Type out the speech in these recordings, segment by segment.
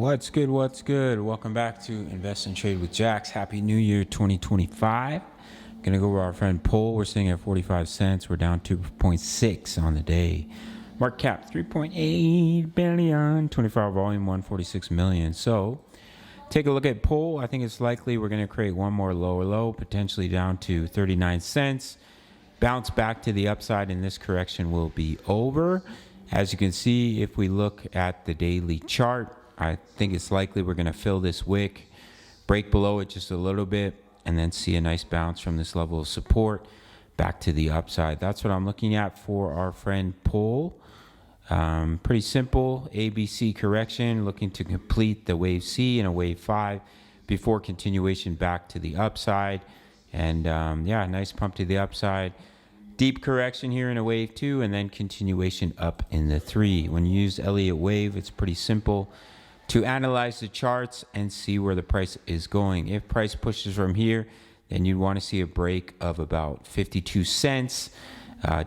What's good? What's good? Welcome back to Invest and Trade with Jax. Happy New Year 2025. Gonna go over our friend Pol. We're sitting at 45 cents. We're down 2.6 on the day. Market cap 3.8 billion. 24-hour volume 146 million. So take a look at Pol. I think it's likely we're gonna create one more lower low, potentially down to 39 cents. Bounce back to the upside, and this correction will be over. As you can see, if we look at the daily chart, I think it's likely we're going to fill this wick, break below it just a little bit, and then see a nice bounce from this level of support back to the upside. That's what I'm looking at for our friend Pol. Pretty simple ABC correction, looking to complete the wave C and a wave 5 before continuation back to the upside. And yeah, nice pump to the upside. Deep correction here in a wave 2, and then continuation up in the 3. When you use Elliott wave, it's pretty simple to analyze the charts and see where the price is going. If price pushes from here, then you'd want to see a break of about 52 cents,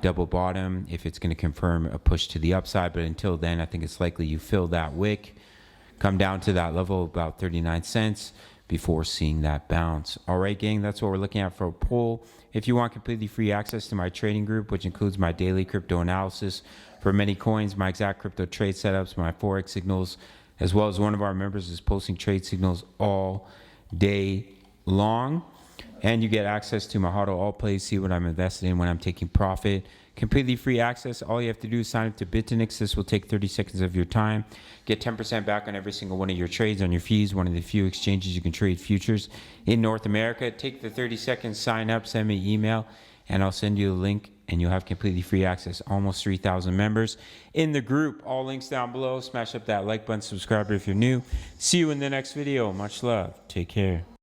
double bottom, if it's going to confirm a push to the upside. But until then, I think it's likely you fill that wick, come down to that level about 39 cents before seeing that bounce. All right, gang, that's what we're looking at for Pol. If you want completely free access to my trading group, which includes my daily crypto analysis for many coins, my exact crypto trade setups, my Forex signals, as well as one of our members is posting trade signals all day long. And you get access to my HODL all plays, see what I'm invested in when I'm taking profit. Completely free access. All you have to do is sign up to Bitfinex. This will take 30 seconds of your time. Get 10% back on every single one of your trades on your fees. One of the few exchanges you can trade futures in North America. Take the 30 seconds, sign up, send me an email, and I'll send you a link, and you'll have completely free access. Almost 3,000 members in the group. All links down below. Smash up that like button, subscribe if you're new. See you in the next video. Much love. Take care.